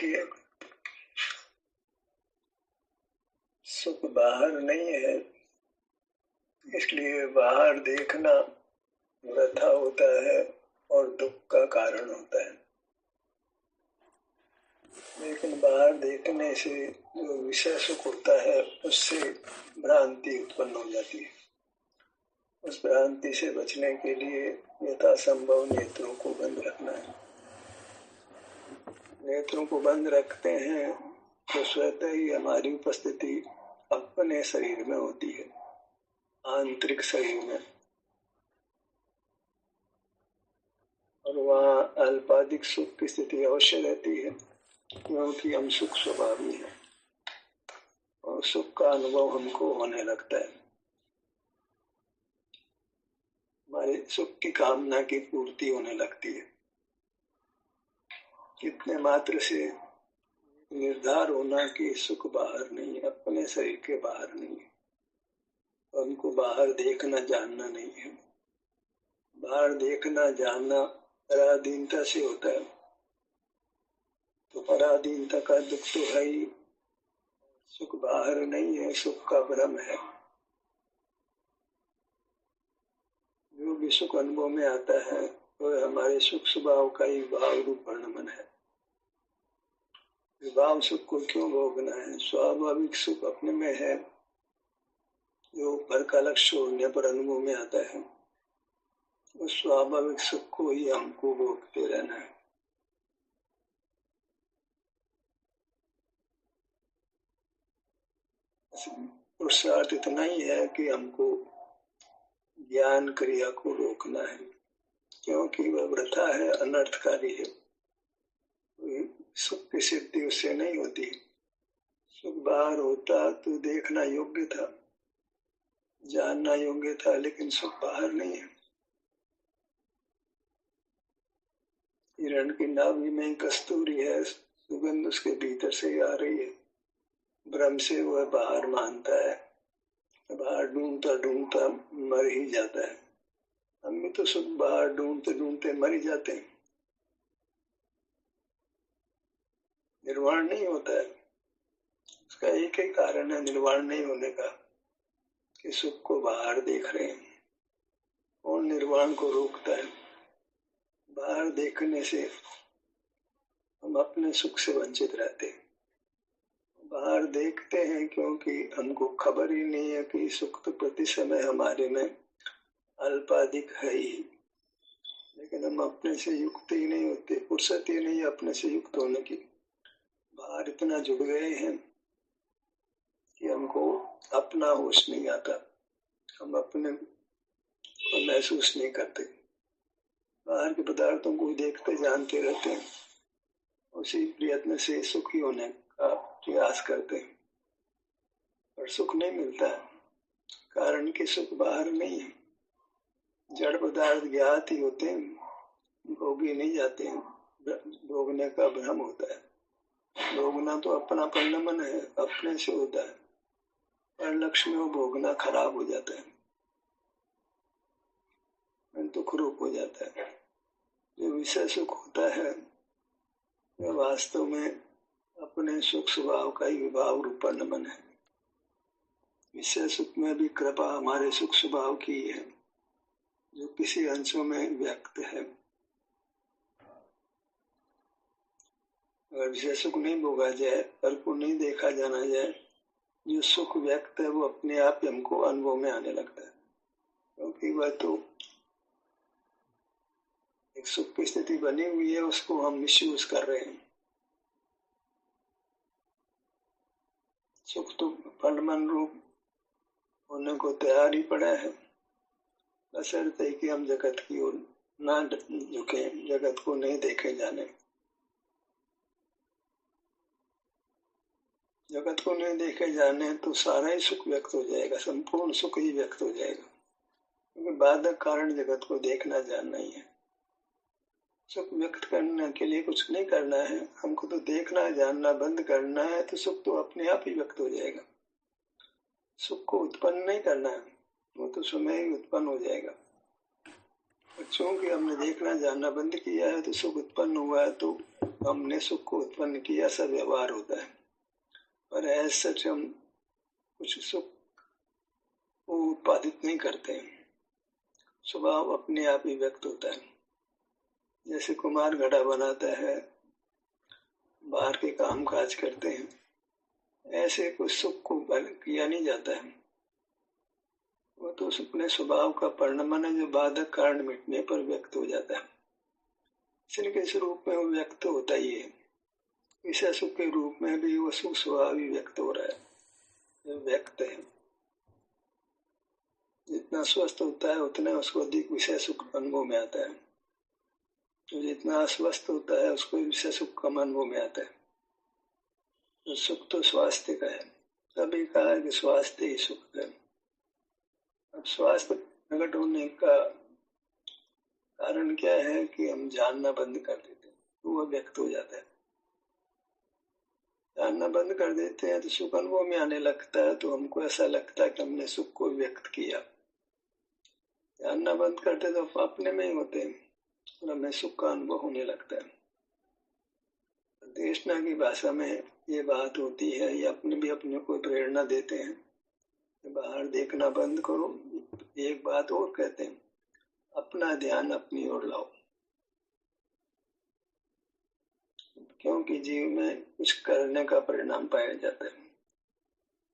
देखिए, सुख बाहर नहीं है, इसलिए बाहर देखना वृथा होता है और दुख का कारण होता है। लेकिन बाहर देखने से जो विषय सुख होता है उससे भ्रांति उत्पन्न हो जाती है। उस भ्रांति से बचने के लिए यथासंभव नेत्रों को बंद रखना है। नेत्रों को बंद रखते हैं तो स्वतः ही हमारी उपस्थिति अपने शरीर में होती है, आंतरिक शरीर में, और वहाँ अल्पाधिक सुख की स्थिति अवश्य रहती है, क्योंकि हम सुख स्वभावी हैं और सुख का अनुभव हमको होने लगता है। हमारे सुख की कामना की पूर्ति होने लगती है। कितने मात्र से निर्धार होना कि सुख बाहर नहीं है, अपने शरीर के बाहर नहीं है, तो हमको बाहर देखना जानना नहीं है। बाहर देखना जानना पराधीनता से होता है, तो पराधीनता का दुख तो है ही। सुख बाहर नहीं है, सुख का भ्रम है। जो भी सुख अनुभव में आता है वह हमारे सुख स्वभाव का ही भाव रूप वर्णन है। विभाव सुख को क्यों भोगना है? स्वाभाविक सुख अपने में है, जो पर का लक्ष्य होने पर अनुभव में आता है। उस स्वाभाविक सुख को ही हमको भोगते रहना है। पुरुषार्थ इतना ही है कि हमको ज्ञान क्रिया को रोकना है, क्योंकि वह वृथा है, अनर्थकारी है। सुख की सिद्धि उससे नहीं होती। सुख बाहर होता तो देखना योग्य था, जानना योग्य था, लेकिन सुख बाहर नहीं है। हिरण की नाभि में कस्तूरी है, सुगंध उसके भीतर से आ रही है। भ्रम से वह बाहर मानता है, बाहर ढूंढता ढूंढता मर ही जाता है। हम भी तो सुख बाहर ढूंढते ढूंढते मर ही जाते हैं। निर्वाण नहीं होता है। उसका एक ही कारण है निर्वाण नहीं होने का, कि सुख को बाहर देख रहे हैं। और निर्वाण को रोकता है। बाहर देखने से हम अपने सुख से वंचित रहते हैं। बाहर देखते हैं क्योंकि हमको खबर ही नहीं है कि सुख तो प्रति समय हमारे में अल्पाधिक है ही, लेकिन हम अपने से युक्त ही नहीं होते। फुर्सत ही नहीं अपने से युक्त होने की। बाहर इतना जुड़ गए हैं कि हमको अपना होश नहीं आता, हम अपने को महसूस नहीं करते। बाहर के पदार्थों को देखते जानते रहते हैं, उसी प्रयत्न से सुखी होने का प्रयास करते हैं, पर सुख नहीं मिलता है, कारण कि सुख बाहर नहीं है। जड़ पदार्थ ज्ञात ही होते हैं, भोगी नहीं जाते हैं। भोगने का भ्रम होता है। भोगना तो अपना परिणमन है, अपने से होता है, पर लक्ष्य में वो भोगना खराब हो जाता है, दुख रूप हो जाता है। जो विषय सुख होता है वह वास्तव में अपने सुख स्वभाव का ही विभाव रूप परिणमन है। विषय सुख में भी कृपा हमारे सुख स्वभाव की है, जो किसी अंशों में व्यक्त है। अगर विषय सुख नहीं भोगा जाए, पर को नहीं देखा जाना जाए, जो सुख व्यक्त है वो अपने आप हमको अनुभव में आने लगता है, क्योंकि वह तो एक सुख की स्थिति बनी हुई है, उसको हम मिसयूज कर रहे हैं। सुख तो फलमन रूप होने को तैयार ही पड़ा है, बशर्ते कि हम जगत की ओर ना झुके, जगत को नहीं देखे जाने। जगत को नहीं देखे जाने तो सारा ही सुख व्यक्त हो जाएगा, संपूर्ण सुख ही व्यक्त हो जाएगा, क्योंकि बाधक कारण जगत को देखना जानना ही है। सुख व्यक्त करने के लिए कुछ नहीं करना है, हमको तो देखना जानना बंद करना है, तो सुख तो अपने आप ही व्यक्त हो जाएगा। सुख को उत्पन्न नहीं करना है, वो तो स्वयं ही उत्पन्न हो जाएगा। चूंकि हमने देखना जानना बंद किया है तो सुख उत्पन्न हुआ है, तो हमने सुख को उत्पन्न किया, सब व्यवहार होता है, पर ऐसा सच हम कुछ सुख को उत्पादित नहीं करते हैं। स्वभाव अपने आप ही व्यक्त होता है। जैसे कुम्हार घड़ा बनाता है, बाहर के काम काज करते हैं, ऐसे कुछ सुख को किया नहीं जाता है। वो तो अपने स्वभाव का परिणाम है, जो बाधक कारण मिटने पर व्यक्त हो जाता है। इसलिए किस रूप में वो व्यक्त होता ही है। विषय सुख के रूप में भी वो सुख स्वभाव ही व्यक्त हो रहा है, जो व्यक्त है। जितना स्वस्थ होता है उतना उसको अधिक विषय सुख अनुभव में आता है, तो जितना अस्वस्थ होता है उसको विषय सुख कम अनुभव में आता है। तो सुख तो स्वास्थ्य का है, तभी कहा है कि स्वास्थ्य ही सुख है। अब स्वास्थ्य प्रकट होने का कारण क्या है कि हम जानना बंद कर देते हैं, तो वह व्यक्त हो जाता है। जानना बंद कर देते हैं तो सुख अनुभव में आने लगता है, तो हमको ऐसा लगता है कि हमने सुख को व्यक्त किया। जानना बंद करते तो अपने में ही होते हैं और हमें सुख का अनुभव होने लगता है। देशना की भाषा में ये बात होती है, ये अपने भी अपने को प्रेरणा देते हैं, बाहर देखना बंद करो। एक बात और कहते हैं, अपना ध्यान अपनी ओर लाओ, क्योंकि जीव में कुछ करने का परिणाम पाया जाता है।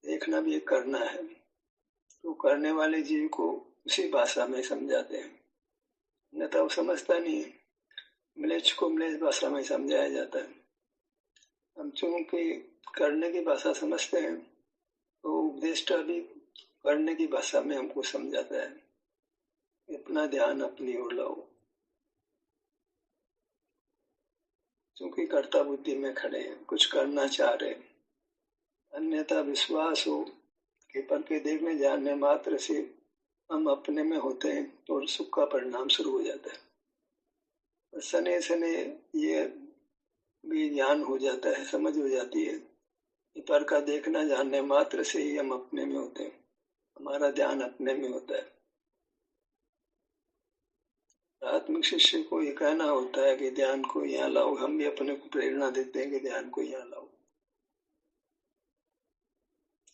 देखना भी एक करना है, तो करने वाले जीव को उसी भाषा में समझाते हैं, न तो समझता नहीं है। म्लेच्छ को म्लेच्छ भाषा में समझाया जाता है। हम चूंकि करने की भाषा समझते हैं, तो उपदेष्टा भी करने की भाषा में हमको समझाता है, अपना ध्यान अपनी ओर लाओ। चूंकि कर्ता बुद्धि में खड़े हैं, कुछ करना चाह रहे हैं, अन्यथा विश्वास हो कि पर के देखने जानने मात्र से हम अपने में होते हैं, तो सुख का परिणाम शुरू हो जाता है। सने सने ये भी ज्ञान हो जाता है, समझ हो जाती है कि पर का देखना जानने मात्र से ही हम अपने में होते हैं, हमारा ध्यान अपने में होता है। आत्मिक शिष्य को ये कहना होता है कि ध्यान को यहाँ लाओ, हम भी अपने को प्रेरणा देते हैं कि ध्यान को यहाँ लाओ।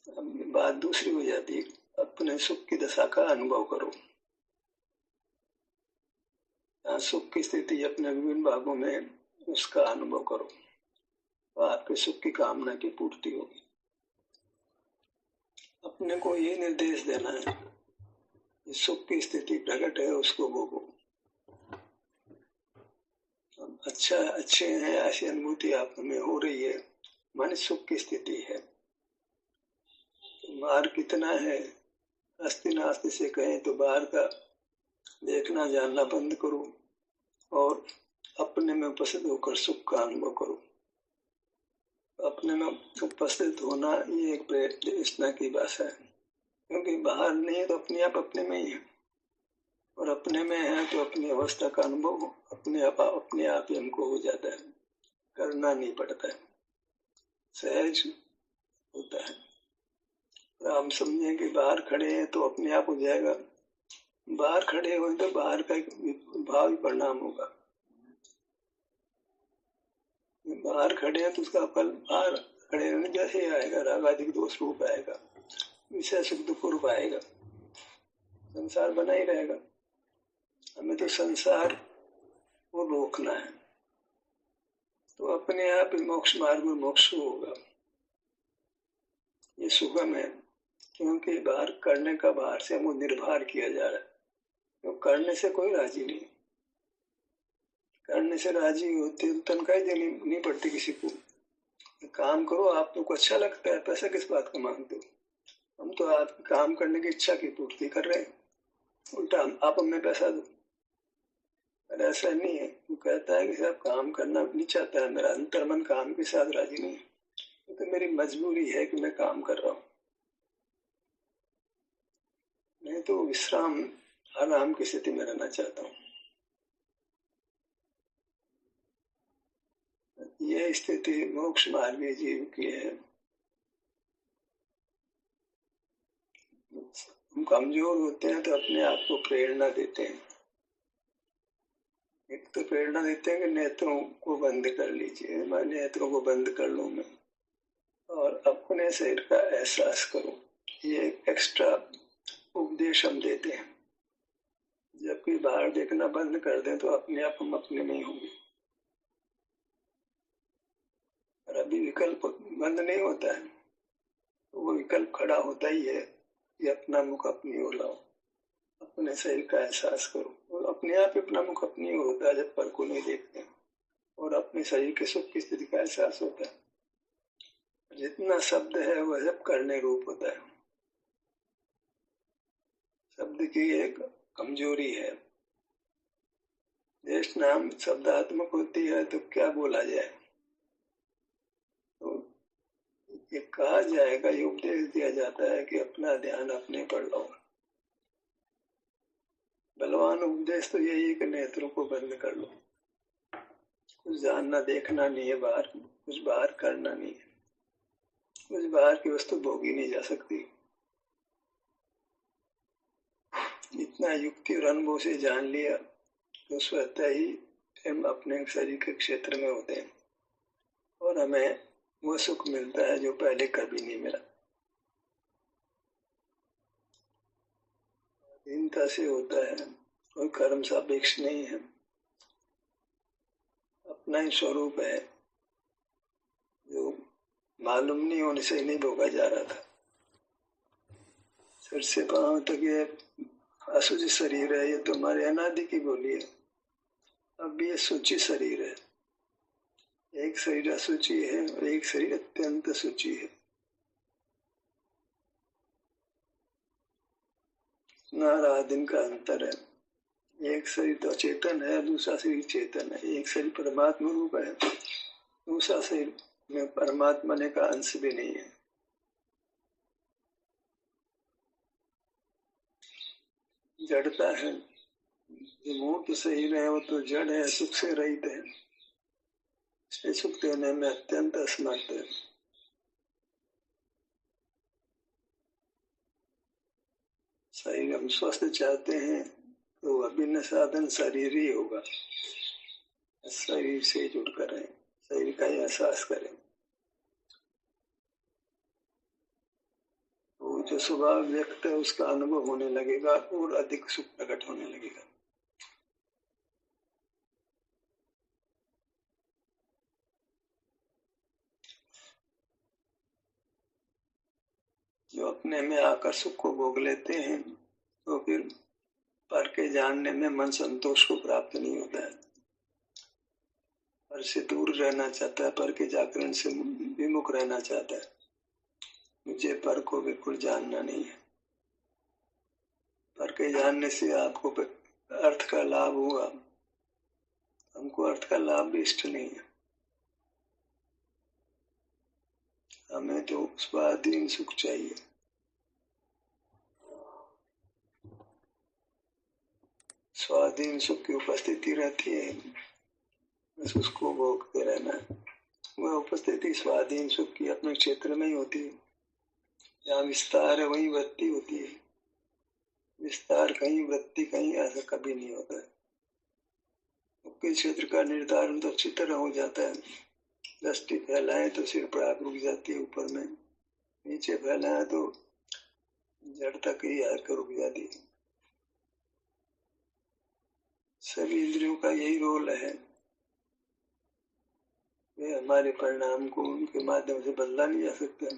अब बात दूसरी हो जाती है, अपने सुख की दशा का अनुभव करो। यहाँ सुख की स्थिति अपने विभिन्न भागों में उसका अनुभव करो, तो आपके सुख की कामना की पूर्ति होगी। अपने को ये निर्देश देना है कि सुख की स्थिति प्रकट है, उसको भोगो। अच्छा अच्छे हैं ऐसी अनुभूति आप में हो रही है, मन सुख की स्थिति है। बाहर कितना है, अस्ति नास्ति से कहें तो बाहर का देखना जानना बंद करो और अपने में उपस्थित होकर सुख का अनुभव करो। अपने में उपस्थित होना ये एक प्रेरणा की भाषा है, क्योंकि बाहर नहीं है तो अपने आप अपने में ही है, और अपने में है तो अपनी अवस्था का अनुभव अपने आप ही हमको हो जाता है, करना नहीं पड़ता है, सहज होता है। हम समझें कि बाहर खड़े हैं तो अपने आप हो जाएगा, बाहर खड़े हुए तो बाहर का भावी परिणाम होगा। बाहर खड़े हैं तो उसका फल बाहर खड़े होने जैसे आएगा, रागाधिक दोष रूप आएगा, विषय सुख दुख रूप आएगा, संसार बना ही रहेगा। हमें तो संसार को रोकना है, तो अपने आप ही मोक्ष मार्ग में मोक्ष होगा। ये सुगम है, क्योंकि बाहर करने का बाहर से हमको निर्भर किया जा रहा है, तो करने से कोई राजी नहीं। करने से राजी होते तो तनख्वाह देनी नहीं पड़ती किसी को, काम करो, आपको अच्छा लगता है, पैसा किस बात का मांगते हो। हम तो आपके काम करने की इच्छा की पूर्ति कर रहे हैं, उल्टा आप हमें पैसा दो। पर ऐसा नहीं है, वो कहता है कि साहब काम करना नहीं चाहता है, मेरा अंतर्मन काम के साथ राजी नहीं है, तो मेरी मजबूरी है कि मैं काम कर रहा हूँ, नहीं तो विश्राम आराम की स्थिति में रहना चाहता हूँ। यह स्थिति मोक्ष मार्गी जीव की है। हम कमजोर होते हैं तो अपने आप को प्रेरणा देते हैं एक तो प्रेरणा देते हैं कि नेत्रों को बंद कर लीजिए, मैं नेत्रों को बंद कर लूं मैं और अपने शरीर का एहसास करूं। ये एक्स्ट्रा उपदेश हम देते हैं। जबकि बाहर देखना बंद कर दें तो अपने आप हम अपने में ही होंगे। और अभी विकल्प बंद नहीं होता है तो वो विकल्प खड़ा होता ही है कि अपना मुख अपनी ओर लाओ, अपने शरीर का एहसास करो। और अपने आप अपना मुख अपनी ओर होता है जब पर को नहीं देखते और अपने शरीर के सुख की स्थिति का एहसास होता है। जितना शब्द है वह सब करने रूप होता है। शब्द की एक कमजोरी है, देश नाम शब्दात्मक होती है तो क्या बोला जाए। तो ये कहा जाएगा, ये उपदेश दिया जाता है कि अपना ध्यान अपने पर लो। बलवान उपदेश तो यही है कि नेत्रों को बंद कर लो। कुछ जानना देखना नहीं है बाहर, कुछ बाहर करना नहीं है, कुछ बाहर की वस्तु भोगी नहीं जा सकती। इतना युक्ति और अनुभव से जान लिया तो स्वतः ही हम अपने शरीर के क्षेत्र में होते हैं और हमें वो सुख मिलता है जो पहले कभी नहीं मिला। दीनता से होता है, कोई कर्म सापेक्ष नहीं है, अपना ही स्वरूप है जो मालूम नहीं होने से नहीं भोगा जा रहा था। सिर से पांव तक ये असुचि शरीर है, ये तो हमारे अनादि की बोली है। अब ये सूची शरीर है, एक शरीर असुचि है और एक शरीर अत्यंत सूची है। नारा दिन का अंतर है, एक शरीर तो चेतन है, दूसरा शरीर चेतन है। एक शरीर परमात्मा रूप है, दूसरा शरीर में परमात्मा ने का अंश भी नहीं है। जड़ता है, जो मूर्त शरीर है वो तो जड़ है, सुख से रहित है, इसलिए सुख देने में अत्यंत असमर्थ है। शरीर हम स्वस्थ चाहते हैं तो अभिन्न साधन शरीर ही होगा। शरीर से जुड़कर रहें, शरीर का एहसास करें, वो जो स्वभाव व्यक्त है उसका अनुभव होने लगेगा और अधिक सुख प्रकट होने लगेगा। जो अपने में आकर सुख को भोग लेते हैं तो फिर पर के जानने में मन संतोष को प्राप्त नहीं होता है। पर से दूर रहना चाहता है, पर के जागरण से विमुख रहना चाहता है। मुझे पर को बिल्कुल जानना नहीं है। पर के जानने से आपको अर्थ का लाभ हुआ, हमको अर्थ का लाभ भी इष्ट नहीं है। हमें तो स्वाधीन सुख चाहिए। स्वाधीन सुख की उपस्थिति रहती है, बस उसको भोगते रहना है। वह उपस्थिति स्वाधीन सुख की अपने क्षेत्र में ही होती है। जहाँ विस्तार है वही वृत्ति होती है। विस्तार कहीं, वृत्ति कहीं, ऐसा कभी नहीं होता है। उसके क्षेत्र का निर्धारण तो अच्छी तरह हो जाता है। दृष्टि फैलाए तो सिर पर आग रुक जाती है ऊपर में, नीचे फैलाए तो जड़ तक ही आकर रुक जाती है। सभी इंद्रियों का यही रोल है, वे हमारे परिणाम को उनके माध्यम से बदला नहीं जा सकता।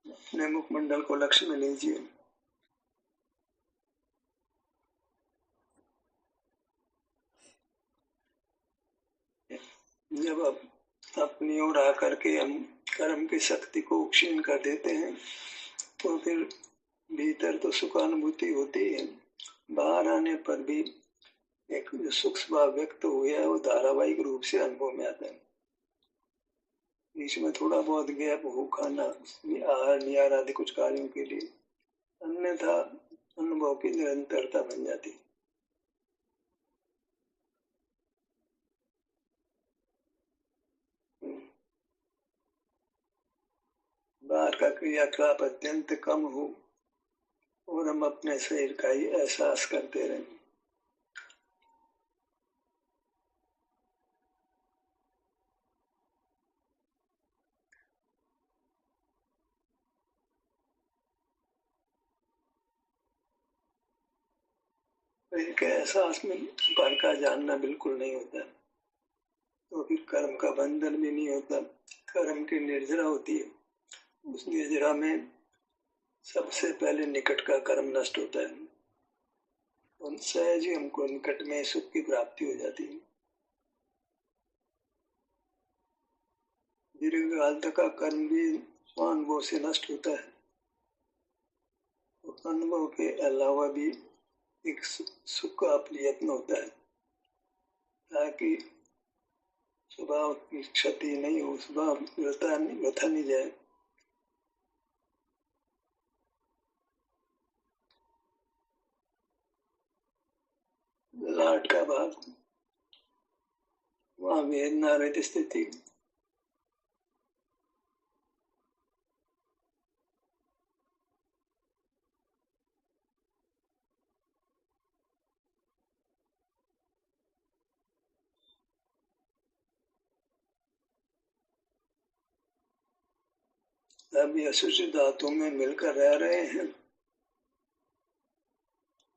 अपने मुखमंडल को लक्ष्य में लीजिए। जब आप अपनी ओर आकर के हम कर्म की शक्ति को क्षीण कर देते हैं तो फिर भीतर तो सुखानुभूति होती है, बाहर आने पर भी एक जो सुख स्वभाव व्यक्त हुआ है वो धारावाहिक रूप से अनुभव में आता है। बीच में थोड़ा बहुत गैप हो खाना, आहार निहार आदि कुछ कार्यों के लिए, अन्यथा अनुभव की निरंतरता बन जाती। बाहर का क्रियाकलाप अत्यंत कम हो और हम अपने शरीर का ही एहसास करते रहें। शरीर के एहसास में बाहर का जानना बिल्कुल नहीं होता, तो फिर कर्म का बंधन भी नहीं होता। कर्म की निर्जरा होती है, उस निर्जरा में सबसे पहले निकट का कर्म नष्ट होता है और सहज ही हमको निकट में सुख की प्राप्ति हो जाती है। दीर्घ काल तक का कर्म भी स्वानुभव से नष्ट होता है और अनुभव के अलावा भी एक सुख का प्रयत्न होता है ताकि स्वभाव की क्षति नहीं हो, स्वभाव व्यथा नहीं जाए। लाट का भाग, वहां वेदना रहित स्थिति। अब यह सूक्ष्म धातु में मिलकर रह रहे हैं,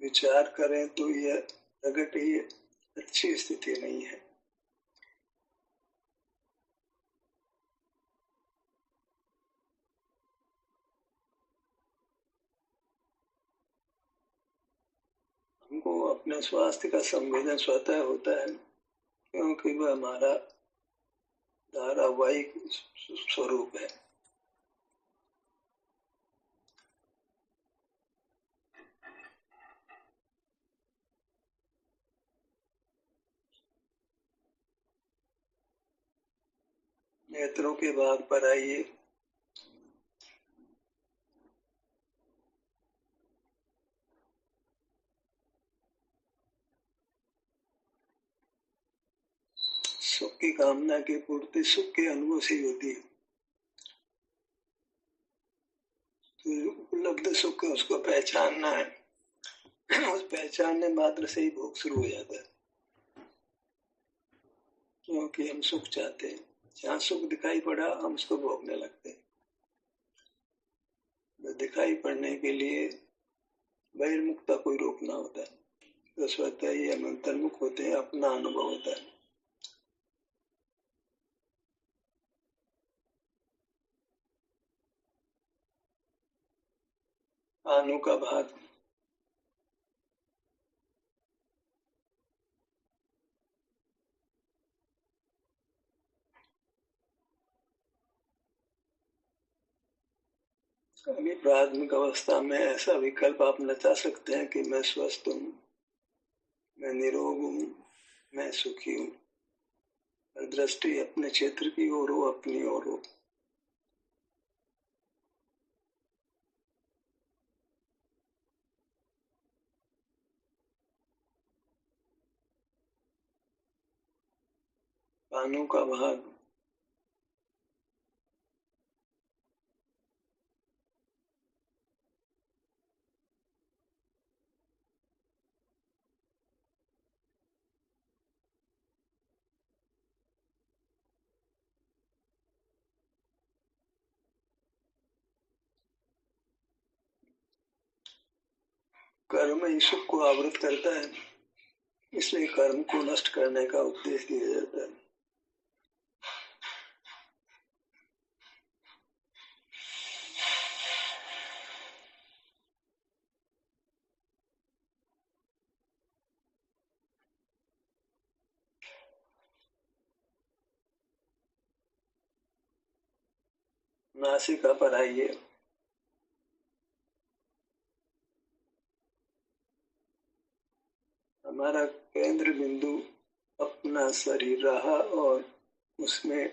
विचार करें तो यह प्रगट ही अच्छी स्थिति नहीं है। हमको अपने स्वास्थ्य का संवेदन स्वतः होता है, क्योंकि वह हमारा धारावाहिक स्वरूप है। नेत्रों के भाग पर आइए। सुख की कामना की पूर्ति सुख के अनुभव से ही होती है, तो उपलब्ध सुख उसको पहचानना है, उस पहचानने मात्र से ही भोग शुरू हो जाता है, क्योंकि हम सुख चाहते हैं। जहाँ सुख दिखाई पड़ा हम उसको भोगने लगते हैं। तो दिखाई पड़ने के लिए बहिर्मुख का कोई रोकना होता है, तो स्वतः ही हम अंतर्मुख होते हैं, अपना अनुभव होता है। आनु का भाग, अभी प्राथमिक अवस्था में ऐसा विकल्प आप नचा सकते हैं कि मैं स्वस्थ हूँ, मैं निरोग हूँ, मैं सुखी हूँ, और दृष्टि अपने क्षेत्र की ओर हो, अपनी ओर हो। कानों का भाग, कर्म ही सुख को आवृत करता है, इसलिए कर्म को नष्ट करने का उपदेश दिया जाता है। नासिका पर आइए। हमारा केंद्र बिंदु अपना शरीर रहा और उसमें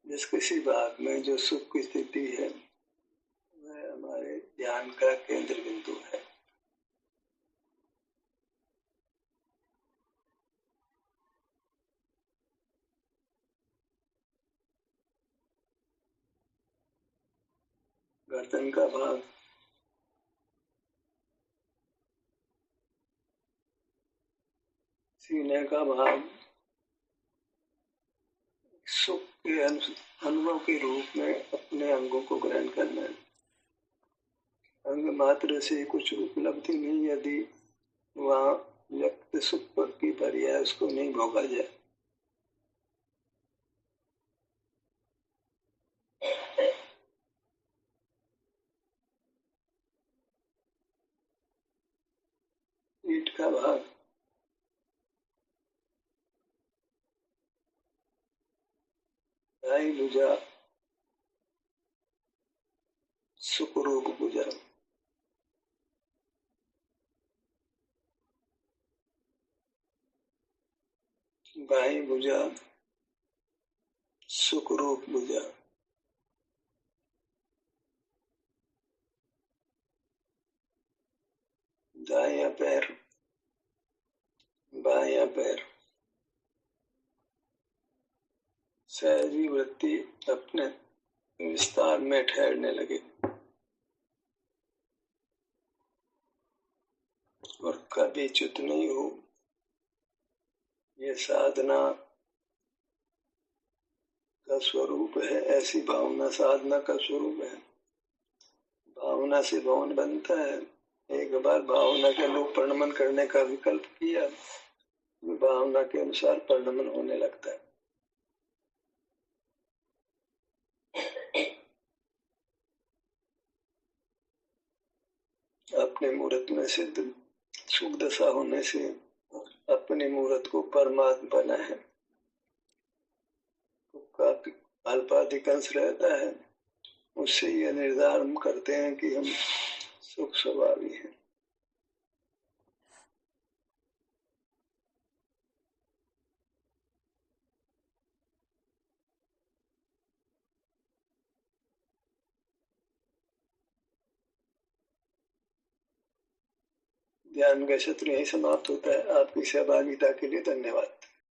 जिस किसी भाग में जो सुख की स्थिति है वह हमारे ध्यान का केंद्र बिंदु है। गर्दन का भाग, सीने का भाग सुख के अनुभव के रूप में अपने अंगों को ग्रहण करना है। अंग मात्र से कुछ उपलब्धि नहीं, यदि वहाँ व्यक्त सुख की पर्याय उसको नहीं भोगा जाए। पीठ का भाग, दाई भुजा सुखरूप भुजा, बाई भुजा सुखरूप भुजा, दायां पैर, बायां पैर, सहजी वृत्ति अपने विस्तार में ठहरने लगे और कभी च्युत नहीं हो। ये साधना का स्वरूप है, ऐसी भावना साधना का स्वरूप है। भावना से भवन बनता है। एक बार भावना के अनुरूप परिणमन करने का विकल्प किया, भावना के अनुसार परिणमन होने लगता है। अपने मुहूर्त में सिद्ध सुख दशा होने से अपने मुहूर्त को परमात्मा बना है, काफी अल्पाधिकांश रहता है। उससे यह निर्धारण करते हैं कि हम सुख स्वभावी हैं। ध्यान का सत्र यही समाप्त होता है। आपकी सहभागिता के लिए धन्यवाद।